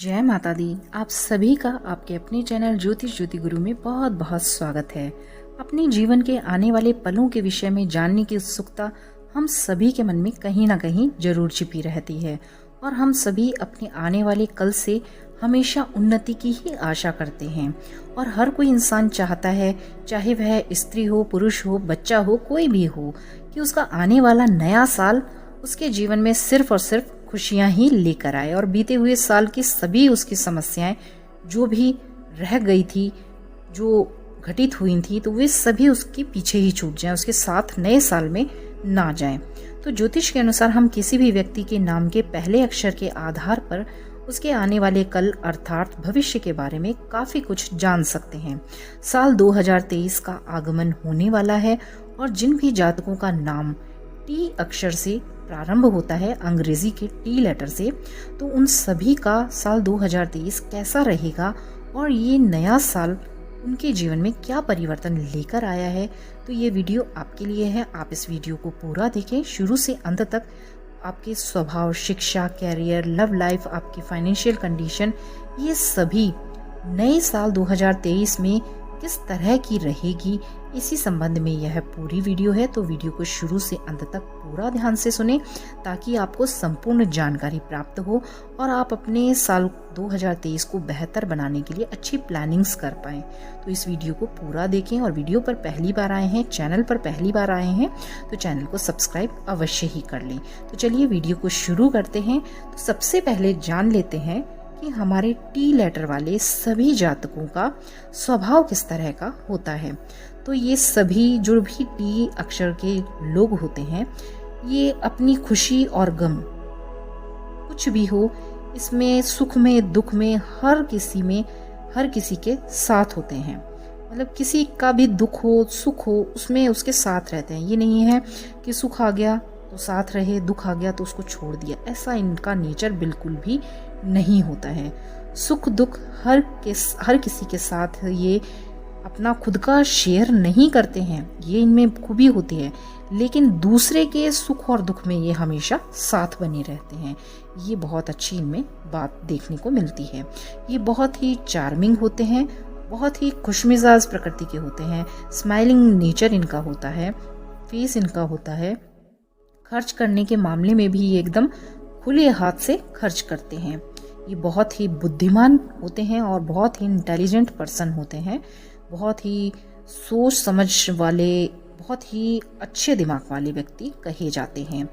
जय माता दी। आप सभी का आपके अपने चैनल ज्योतिष ज्योति गुरु में बहुत बहुत स्वागत है। अपने जीवन के आने वाले पलों के विषय में जानने की उत्सुकता हम सभी के मन में कहीं ना कहीं जरूर छिपी रहती है और हम सभी अपने आने वाले कल से हमेशा उन्नति की ही आशा करते हैं। और हर कोई इंसान चाहता है, चाहे वह स्त्री हो, पुरुष हो, बच्चा हो, कोई भी हो, कि उसका आने वाला नया साल उसके जीवन में सिर्फ और सिर्फ खुशियां ही लेकर आए और बीते हुए साल की सभी उसकी समस्याएं जो भी रह गई थी, जो घटित हुई थी, तो वे सभी उसके पीछे ही छूट जाएं, उसके साथ नए साल में ना जाएं। तो ज्योतिष के अनुसार हम किसी भी व्यक्ति के नाम के पहले अक्षर के आधार पर उसके आने वाले कल अर्थात भविष्य के बारे में काफी कुछ जान सकते हैं। साल 2023 का आगमन होने वाला है और जिन भी जातकों का नाम टी अक्षर से प्रारंभ होता है, अंग्रेजी के टी लेटर से, तो उन सभी का साल 2023 कैसा रहेगा और ये नया साल उनके जीवन में क्या परिवर्तन लेकर आया है, तो ये वीडियो आपके लिए है। आप इस वीडियो को पूरा देखें शुरू से अंत तक। आपके स्वभाव, शिक्षा, कैरियर, लव लाइफ, आपकी फाइनेंशियल कंडीशन, ये सभी नए साल 2023 में किस तरह की रहेगी, इसी संबंध में यह पूरी वीडियो है। तो वीडियो को शुरू से अंत तक पूरा ध्यान से सुने ताकि आपको संपूर्ण जानकारी प्राप्त हो और आप अपने साल 2023 को बेहतर बनाने के लिए अच्छी प्लानिंग्स कर पाएं। तो इस वीडियो को पूरा देखें और वीडियो पर पहली बार आए हैं, चैनल पर पहली बार आए हैं, तो चैनल को सब्सक्राइब अवश्य ही कर लें। तो चलिए वीडियो को शुरू करते हैं। तो सबसे पहले जान लेते हैं कि हमारे टी लेटर वाले सभी जातकों का स्वभाव किस तरह का होता है। तो ये सभी जो भी टी अक्षर के लोग होते हैं, ये अपनी खुशी और गम कुछ भी हो, इसमें सुख में दुख में हर किसी के साथ होते हैं। मतलब किसी का भी दुख हो, सुख हो, उसमें उसके साथ रहते हैं। ये नहीं है कि सुख आ गया तो साथ रहे, दुख आ गया तो उसको छोड़ दिया, ऐसा इनका नेचर बिल्कुल भी नहीं होता है। सुख दुख हर किसी के साथ ये अपना खुद का शेयर नहीं करते हैं, ये इनमें खूबी होती है, लेकिन दूसरे के सुख और दुख में ये हमेशा साथ बने रहते हैं। ये बहुत अच्छी इनमें बात देखने को मिलती है। ये बहुत ही चार्मिंग होते हैं, बहुत ही खुशमिजाज प्रकृति के होते हैं, स्माइलिंग नेचर इनका होता है, फेस इनका होता है। खर्च करने के मामले में भी ये एकदम खुले हाथ से खर्च करते हैं। ये बहुत ही बुद्धिमान होते हैं और बहुत ही इंटेलिजेंट पर्सन होते हैं, बहुत ही सोच समझ वाले, बहुत ही अच्छे दिमाग वाले व्यक्ति कहे जाते हैं।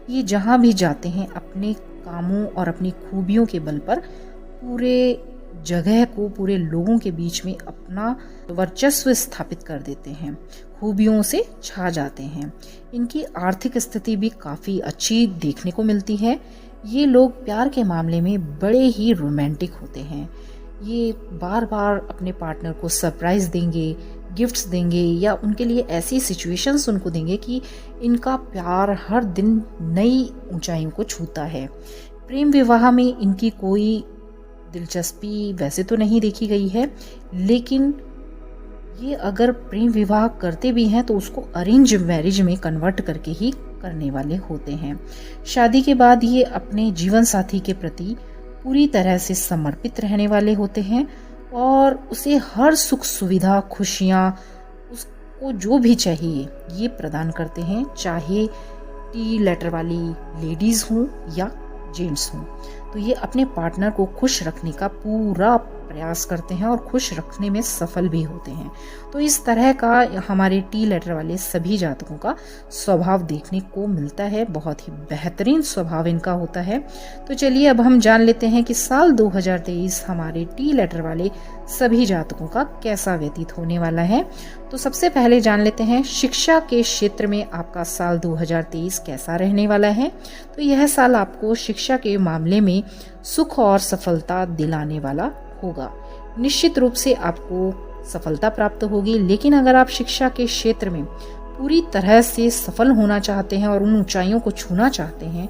ये जहाँ भी जाते हैं अपने कामों और अपनी खूबियों के बल पर पूरे जगह को, पूरे लोगों के बीच में अपना वर्चस्व स्थापित कर देते हैं, खूबियों से छा जाते हैं। इनकी आर्थिक स्थिति भी काफ़ी अच्छी देखने को मिलती है। ये लोग प्यार के मामले में बड़े ही रोमांटिक होते हैं। ये बार बार अपने पार्टनर को सरप्राइज देंगे, गिफ्ट्स देंगे या उनके लिए ऐसी सिचुएशंस उनको देंगे कि इनका प्यार हर दिन नई ऊंचाइयों को छूता है। प्रेम विवाह में इनकी कोई दिलचस्पी वैसे तो नहीं देखी गई है, लेकिन ये अगर प्रेम विवाह करते भी हैं तो उसको अरेंज मैरिज में कन्वर्ट करके ही करने वाले होते हैं। शादी के बाद ये अपने जीवन साथी के प्रति पूरी तरह से समर्पित रहने वाले होते हैं और उसे हर सुख सुविधा, खुशियाँ, उसको जो भी चाहिए ये प्रदान करते हैं, चाहे टी लेटर वाली लेडीज हों या जेंट्स हों। तो ये अपने पार्टनर को खुश रखने का पूरा प्रयास करते हैं और खुश रखने में सफल भी होते हैं। तो इस तरह का हमारे टी लेटर वाले सभी जातकों का स्वभाव देखने को मिलता है। बहुत ही बेहतरीन स्वभाव इनका होता है। तो चलिए अब हम जान लेते हैं कि साल 2023 हमारे टी लेटर वाले सभी जातकों का कैसा व्यतीत होने वाला है। तो सबसे पहले जान लेते हैं शिक्षा के क्षेत्र में आपका साल 2023 कैसा रहने वाला है। तो यह साल आपको शिक्षा के मामले में सुख और सफलता दिलाने वाला होगा। निश्चित रूप से आपको सफलता प्राप्त होगी, लेकिन अगर आप शिक्षा के क्षेत्र में पूरी तरह से सफल होना चाहते हैं और उन ऊंचाइयों को छूना चाहते हैं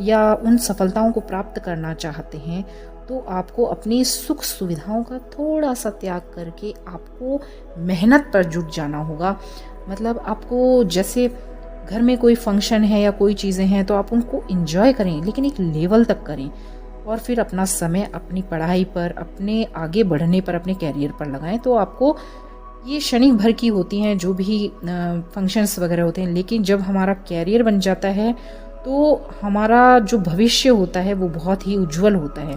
या उन सफलताओं को प्राप्त करना चाहते हैं, तो आपको अपनी सुख सुविधाओं का थोड़ा सा त्याग करके आपको मेहनत पर जुट जाना होगा। मतलब आपको जैसे घर में कोई फंक्शन है या कोई चीज़ें हैं तो आप उनको एंजॉय करें, लेकिन एक लेवल तक करें। और फिर अपना समय अपनी पढ़ाई पर, अपने आगे बढ़ने पर, अपने कैरियर पर लगाएं। तो आपको ये क्षणिक भर की होती हैं जो भी फंक्शंस वगैरह होते हैं, लेकिन जब हमारा कैरियर बन जाता है तो हमारा जो भविष्य होता है वो बहुत ही उज्जवल होता है।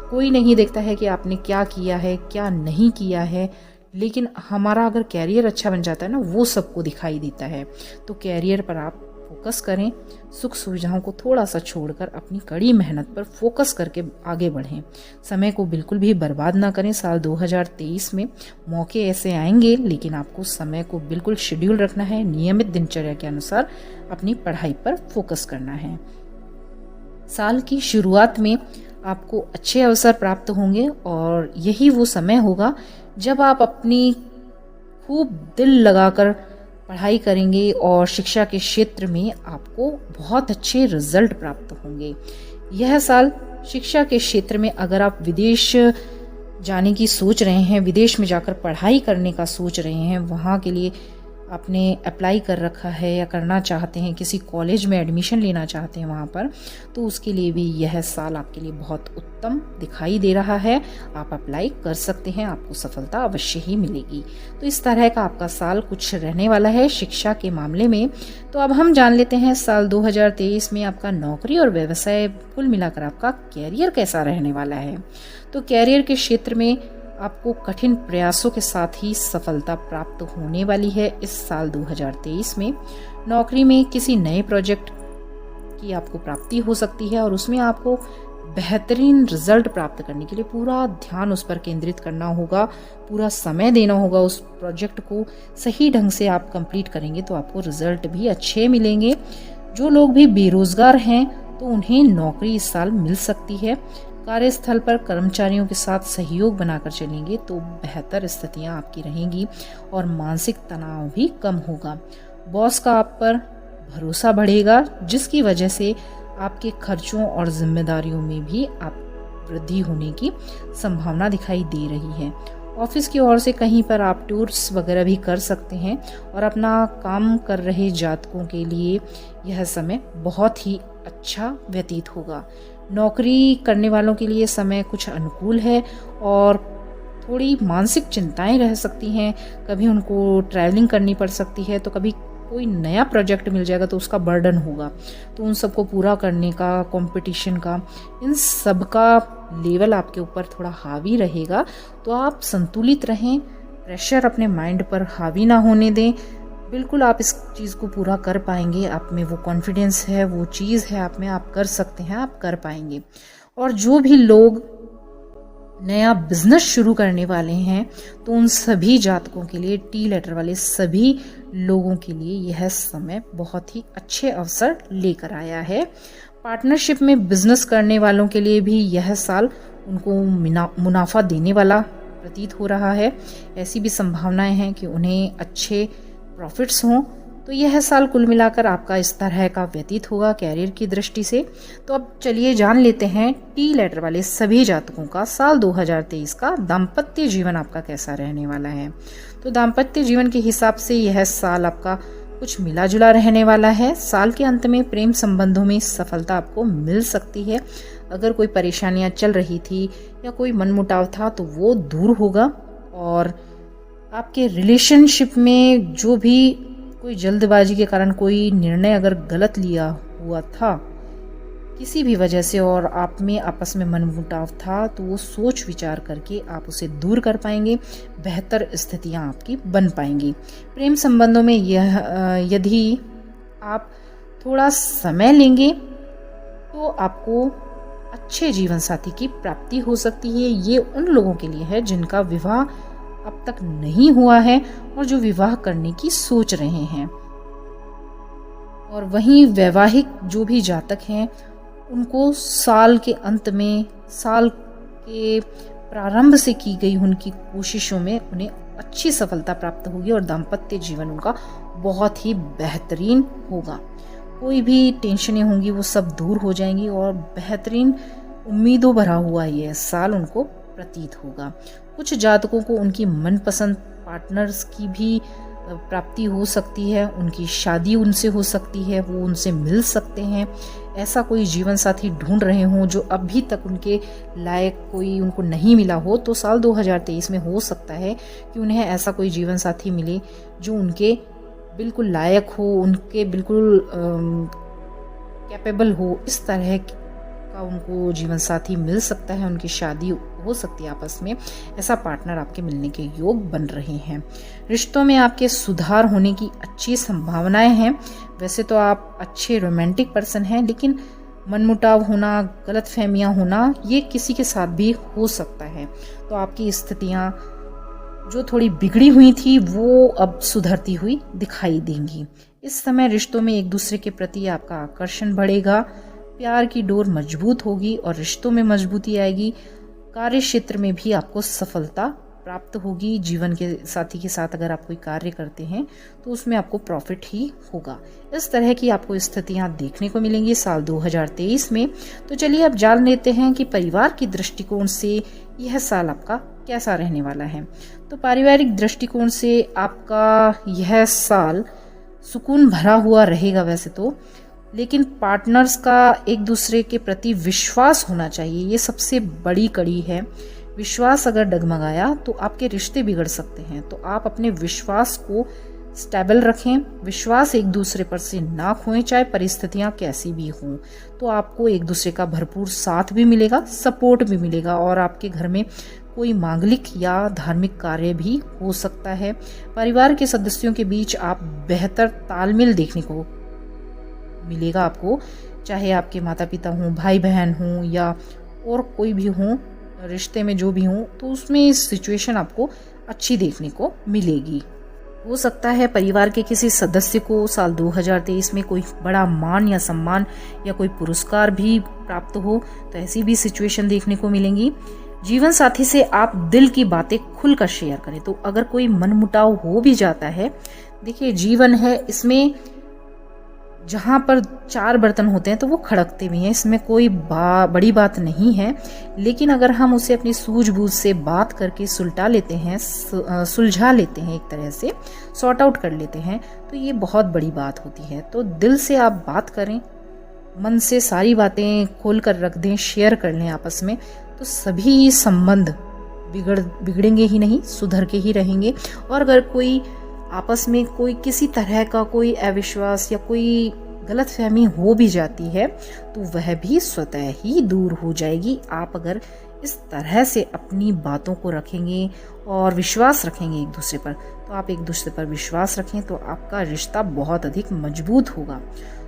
कोई नहीं देखता है कि आपने क्या किया है, क्या नहीं किया है, लेकिन हमारा अगर कैरियर अच्छा बन जाता है ना, वो सबको दिखाई देता है। तो कैरियर पर आप फोकस करें, सुख सुविधाओं को थोड़ा सा छोड़कर अपनी कड़ी मेहनत पर फोकस करके आगे बढ़ें। समय को बिल्कुल भी बर्बाद ना करें। साल 2023 में मौके ऐसे आएंगे, लेकिन आपको समय को बिल्कुल शेड्यूल रखना है, नियमित दिनचर्या के अनुसार अपनी पढ़ाई पर फोकस करना है। साल की शुरुआत में आपको अच्छे अवसर प्राप्त होंगे और यही वो समय होगा जब आप अपनी खूब दिल लगाकर पढ़ाई करेंगे और शिक्षा के क्षेत्र में आपको बहुत अच्छे रिजल्ट प्राप्त होंगे। यह साल शिक्षा के क्षेत्र में अगर आप विदेश जाने की सोच रहे हैं, विदेश में जाकर पढ़ाई करने का सोच रहे हैं, वहाँ के लिए आपने अप्लाई कर रखा है या करना चाहते हैं, किसी कॉलेज में एडमिशन लेना चाहते हैं वहाँ पर, तो उसके लिए भी यह साल आपके लिए बहुत उत्तम दिखाई दे रहा है। आप अप्लाई कर सकते हैं, आपको सफलता अवश्य ही मिलेगी। तो इस तरह का आपका साल कुछ रहने वाला है शिक्षा के मामले में। तो अब हम जान लेते हैं साल 2023 में आपका नौकरी और व्यवसाय, कुल मिलाकर आपका कैरियर कैसा रहने वाला है। तो कैरियर के क्षेत्र में आपको कठिन प्रयासों के साथ ही सफलता प्राप्त होने वाली है इस साल 2023 में। नौकरी में किसी नए प्रोजेक्ट की आपको प्राप्ति हो सकती है और उसमें आपको बेहतरीन रिजल्ट प्राप्त करने के लिए पूरा ध्यान उस पर केंद्रित करना होगा, पूरा समय देना होगा उस प्रोजेक्ट को। सही ढंग से आप कंप्लीट करेंगे तो आपको रिजल्ट भी अच्छे मिलेंगे। जो लोग भी बेरोजगार हैं तो उन्हें नौकरी इस साल मिल सकती है। कार्यस्थल पर कर्मचारियों के साथ सहयोग बनाकर चलेंगे तो बेहतर स्थितियां आपकी रहेंगी और मानसिक तनाव भी कम होगा। बॉस का आप पर भरोसा बढ़ेगा, जिसकी वजह से आपके खर्चों और जिम्मेदारियों में भी आप वृद्धि होने की संभावना दिखाई दे रही है। ऑफिस की ओर से कहीं पर आप टूर्स वगैरह भी कर सकते हैं और अपना काम कर रहे जातकों के लिए यह समय बहुत ही अच्छा व्यतीत होगा। नौकरी करने वालों के लिए समय कुछ अनुकूल है और थोड़ी मानसिक चिंताएं रह सकती हैं। कभी उनको ट्रैवलिंग करनी पड़ सकती है, तो कभी कोई नया प्रोजेक्ट मिल जाएगा तो उसका बर्डन होगा, तो उन सबको पूरा करने का, कंपटीशन का, इन सब का लेवल आपके ऊपर थोड़ा हावी रहेगा। तो आप संतुलित रहें, प्रेशर अपने माइंड पर हावी ना होने दें। बिल्कुल आप इस चीज़ को पूरा कर पाएंगे। आप में वो कॉन्फिडेंस है, वो चीज़ है आप में, आप कर सकते हैं, आप कर पाएंगे। और जो भी लोग नया बिजनेस शुरू करने वाले हैं तो उन सभी जातकों के लिए, टी लेटर वाले सभी लोगों के लिए यह समय बहुत ही अच्छे अवसर लेकर आया है। पार्टनरशिप में बिजनेस करने वालों के लिए भी यह साल उनको मुनाफा देने वाला प्रतीत हो रहा है। ऐसी भी संभावनाएं हैं कि उन्हें अच्छे प्रॉफिट्स हों। तो यह साल कुल मिलाकर आपका इस तरह का व्यतीत होगा कैरियर की दृष्टि से। तो अब चलिए जान लेते हैं टी लेटर वाले सभी जातकों का साल 2023 का दाम्पत्य जीवन आपका कैसा रहने वाला है। तो दाम्पत्य जीवन के हिसाब से यह साल आपका कुछ मिला जुला रहने वाला है। साल के अंत में प्रेम संबंधों में सफलता आपको मिल सकती है। अगर कोई परेशानियां चल रही थी या कोई मनमुटाव था तो वो दूर होगा और आपके रिलेशनशिप में जो भी कोई जल्दबाजी के कारण कोई निर्णय अगर गलत लिया हुआ था किसी भी वजह से और आप में आपस में मनमुटाव था, तो वो सोच विचार करके आप उसे दूर कर पाएंगे, बेहतर स्थितियां आपकी बन पाएंगी। प्रेम संबंधों में यह यदि आप थोड़ा समय लेंगे तो आपको अच्छे जीवन साथी की प्राप्ति हो सकती है। ये उन लोगों के लिए है जिनका विवाह अब तक नहीं हुआ है और जो विवाह करने की सोच रहे हैं। और वहीं वैवाहिक जो भी जातक हैं उनको साल के अंत में, साल के प्रारंभ से की गई उनकी कोशिशों में उन्हें अच्छी सफलता प्राप्त होगी और दाम्पत्य जीवन उनका बहुत ही बेहतरीन होगा। कोई भी टेंशनें होंगी वो सब दूर हो जाएंगी और बेहतरीन उम्मीदों भरा हुआ ये साल उनको प्रतीत होगा। कुछ जातकों को उनकी मनपसंद पार्टनर्स की भी प्राप्ति हो सकती है, उनकी शादी उनसे हो सकती है, वो उनसे मिल सकते हैं। ऐसा कोई जीवन साथी ढूंढ रहे हों जो अभी तक उनके लायक कोई उनको नहीं मिला हो, तो साल 2023 में हो सकता है कि उन्हें ऐसा कोई जीवन साथी मिले जो उनके बिल्कुल लायक हो, उनके बिल्कुल कैपेबल हो। इस तरह का उनको जीवन साथी मिल सकता है, उनकी शादी हो सकती है आपस में। ऐसा पार्टनर आपके मिलने के योग बन रहे हैं। रिश्तों में आपके सुधार होने की अच्छी संभावनाएं हैं। वैसे तो आप अच्छे रोमांटिक पर्सन हैं, लेकिन मनमुटाव होना, गलतफहमियां होना, ये किसी के साथ भी हो सकता है। तो आपकी स्थितियां जो थोड़ी बिगड़ी हुई थी वो अब सुधरती हुई दिखाई देंगी। इस समय रिश्तों में एक दूसरे के प्रति आपका आकर्षण बढ़ेगा, प्यार की डोर मजबूत होगी और रिश्तों में मजबूती आएगी। कार्य क्षेत्र में भी आपको सफलता प्राप्त होगी। जीवन के साथी के साथ अगर आप कोई कार्य करते हैं तो उसमें आपको प्रॉफिट ही होगा। इस तरह की आपको स्थितियां देखने को मिलेंगी साल 2023 में। तो चलिए अब जान लेते हैं कि परिवार की दृष्टिकोण से यह साल आपका कैसा रहने वाला है। तो पारिवारिक दृष्टिकोण से आपका यह साल सुकून भरा हुआ रहेगा वैसे तो, लेकिन पार्टनर्स का एक दूसरे के प्रति विश्वास होना चाहिए। ये सबसे बड़ी कड़ी है। विश्वास अगर डगमगाया तो आपके रिश्ते बिगड़ सकते हैं। तो आप अपने विश्वास को स्टेबल रखें, विश्वास एक दूसरे पर से ना खोएं, चाहे परिस्थितियां कैसी भी हों। तो आपको एक दूसरे का भरपूर साथ भी मिलेगा, सपोर्ट भी मिलेगा और आपके घर में कोई मांगलिक या धार्मिक कार्य भी हो सकता है। परिवार के सदस्यों के बीच आप बेहतर तालमेल देखने को मिलेगा आपको, चाहे आपके माता पिता हों, भाई बहन हों या और कोई भी हों, रिश्ते में जो भी हों, तो उसमें इस सिचुएशन आपको अच्छी देखने को मिलेगी। हो सकता है परिवार के किसी सदस्य को साल 2023 में कोई बड़ा मान या सम्मान या कोई पुरस्कार भी प्राप्त हो, तो ऐसी भी सिचुएशन देखने को मिलेंगी। जीवन साथी से आप दिल की बातें खुलकर शेयर करें। तो अगर कोई मनमुटाव हो भी जाता है, देखिए जीवन है, इसमें जहाँ पर 4 बर्तन होते हैं तो वो खड़कते भी हैं, इसमें कोई बड़ी बात नहीं है। लेकिन अगर हम उसे अपनी सूझबूझ से बात करके सुलझा लेते हैं, एक तरह से सॉर्ट आउट कर लेते हैं, तो ये बहुत बड़ी बात होती है। तो दिल से आप बात करें, मन से सारी बातें खोल कर रख दें, शेयर कर लें आपस में, तो सभी संबंध बिगड़ेंगे ही नहीं, सुधर के ही रहेंगे। और अगर कोई आपस में कोई किसी तरह का कोई अविश्वास या कोई गलतफहमी हो भी जाती है, तो वह भी स्वतः ही दूर हो जाएगी। आप अगर इस तरह से अपनी बातों को रखेंगे और विश्वास रखेंगे एक दूसरे पर, तो आप एक दूसरे पर विश्वास रखें तो आपका रिश्ता बहुत अधिक मजबूत होगा।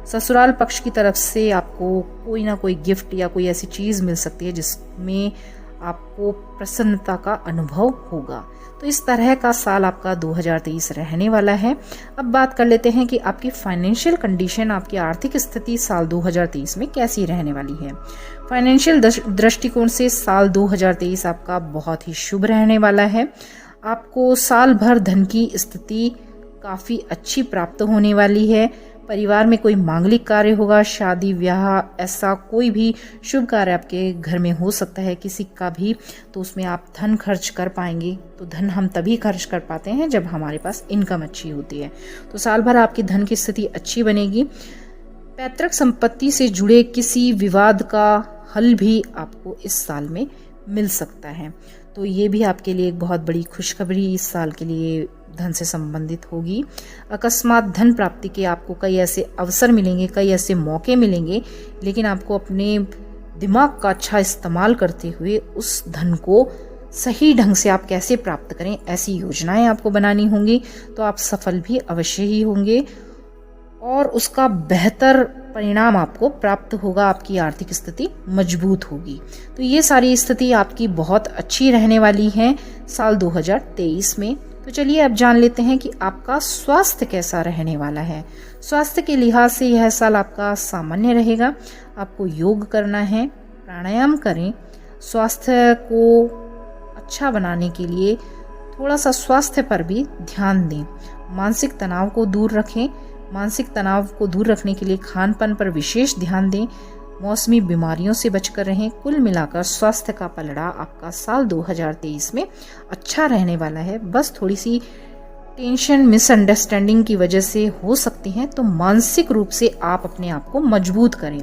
ससुराल पक्ष की तरफ से आपको कोई ना कोई गिफ्ट या कोई ऐसी चीज मिल सकती है जिसमें आपको प्रसन्नता का अनुभव होगा। तो इस तरह का साल आपका 2023 रहने वाला है। अब बात कर लेते हैं कि आपकी फाइनेंशियल कंडीशन, आपकी आर्थिक स्थिति साल 2023 में कैसी रहने वाली है। फाइनेंशियल दृष्टिकोण से साल 2023 आपका बहुत ही शुभ रहने वाला है। आपको साल भर धन की स्थिति काफी अच्छी प्राप्त होने वाली है। परिवार में कोई मांगलिक कार्य होगा, शादी ब्याह, ऐसा कोई भी शुभ कार्य आपके घर में हो सकता है किसी का भी, तो उसमें आप धन खर्च कर पाएंगे। तो धन हम तभी खर्च कर पाते हैं जब हमारे पास इनकम अच्छी होती है। तो साल भर आपकी धन की स्थिति अच्छी बनेगी। पैतृक संपत्ति से जुड़े किसी विवाद का हल भी आपको इस साल में मिल सकता है। तो ये भी आपके लिए एक बहुत बड़ी खुशखबरी इस साल के लिए धन से संबंधित होगी। अकस्मात धन प्राप्ति के आपको कई ऐसे अवसर मिलेंगे, कई ऐसे मौके मिलेंगे, लेकिन आपको अपने दिमाग का अच्छा इस्तेमाल करते हुए उस धन को सही ढंग से आप कैसे प्राप्त करें, ऐसी योजनाएं आपको बनानी होंगी। तो आप सफल भी अवश्य ही होंगे और उसका बेहतर परिणाम आपको प्राप्त होगा। आपकी आर्थिक स्थिति मजबूत होगी। तो ये सारी स्थिति आपकी बहुत अच्छी रहने वाली है साल 2023 में। तो चलिए अब जान लेते हैं कि आपका स्वास्थ्य कैसा रहने वाला है। स्वास्थ्य के लिहाज से यह साल आपका सामान्य रहेगा। आपको योग करना है, प्राणायाम करें। स्वास्थ्य को अच्छा बनाने के लिए थोड़ा सा स्वास्थ्य पर भी ध्यान दें। मानसिक तनाव को दूर रखें। मानसिक तनाव को दूर रखने के लिए खान पान पर विशेष ध्यान दें। मौसमी बीमारियों से बचकर रहें। कुल मिलाकर स्वास्थ्य का पलड़ा आपका साल 2023 में अच्छा रहने वाला है। बस थोड़ी सी टेंशन, मिसअंडरस्टैंडिंग की वजह से हो सकती हैं, तो मानसिक रूप से आप अपने आप को मजबूत करें।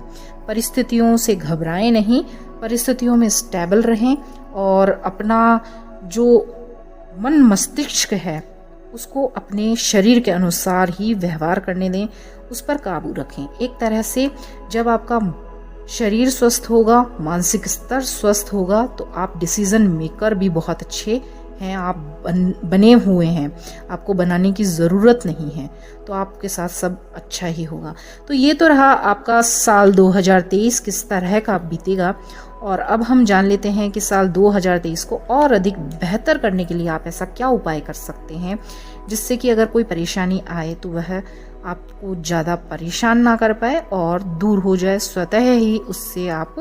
परिस्थितियों से घबराएं नहीं, परिस्थितियों में स्टेबल रहें और अपना जो मन मस्तिष्क है उसको अपने शरीर के अनुसार ही व्यवहार करने दें, उस पर काबू रखें। एक तरह से जब आपका शरीर स्वस्थ होगा, मानसिक स्तर स्वस्थ होगा, तो आप डिसीजन मेकर भी बहुत अच्छे हैं, आप बने हुए हैं, आपको बनाने की ज़रूरत नहीं है, तो आपके साथ सब अच्छा ही होगा। तो ये तो रहा आपका साल 2023 किस तरह का बीतेगा। और अब हम जान लेते हैं कि साल 2023 को और अधिक बेहतर करने के लिए आप ऐसा क्या उपाय कर सकते हैं जिससे कि अगर कोई परेशानी आए तो वह आपको ज़्यादा परेशान ना कर पाए और दूर हो जाए, स्वतः ही उससे आप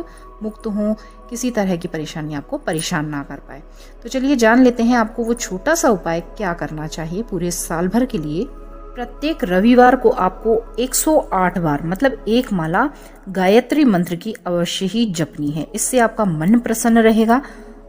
मुक्त हों, किसी तरह की परेशानी आपको परेशान ना कर पाए। तो चलिए जान लेते हैं आपको वो छोटा सा उपाय क्या करना चाहिए पूरे साल भर के लिए। प्रत्येक रविवार को आपको 108 बार मतलब एक माला गायत्री मंत्र की अवश्य ही जपनी है। इससे आपका मन प्रसन्न रहेगा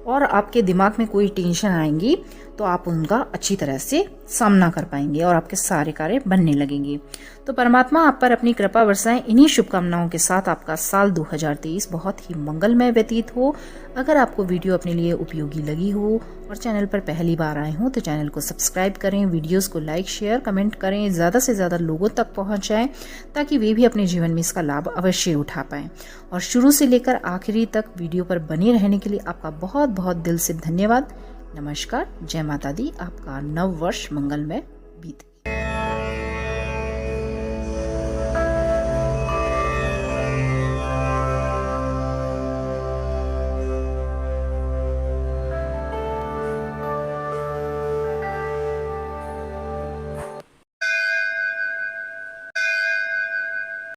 और आपके दिमाग में कोई टेंशन आएंगी तो आप उनका अच्छी तरह से सामना कर पाएंगे और आपके सारे कार्य बनने लगेंगे। तो परमात्मा आप पर अपनी कृपा बरसाएं। इन्हीं शुभकामनाओं के साथ आपका साल 2023 बहुत ही मंगलमय व्यतीत हो। अगर आपको वीडियो अपने लिए उपयोगी लगी हो और चैनल पर पहली बार आए हो तो चैनल को सब्सक्राइब करें, वीडियोस को लाइक शेयर कमेंट करें, ज़्यादा से ज़्यादा लोगों तक पहुँचाएं ताकि वे भी अपने जीवन में इसका लाभ अवश्य उठा पाएं। और शुरू से लेकर आखिरी तक वीडियो पर बने रहने के लिए आपका बहुत बहुत दिल से धन्यवाद। नमस्कार, जय माता दी। आपका नव वर्ष मंगलमय बीते।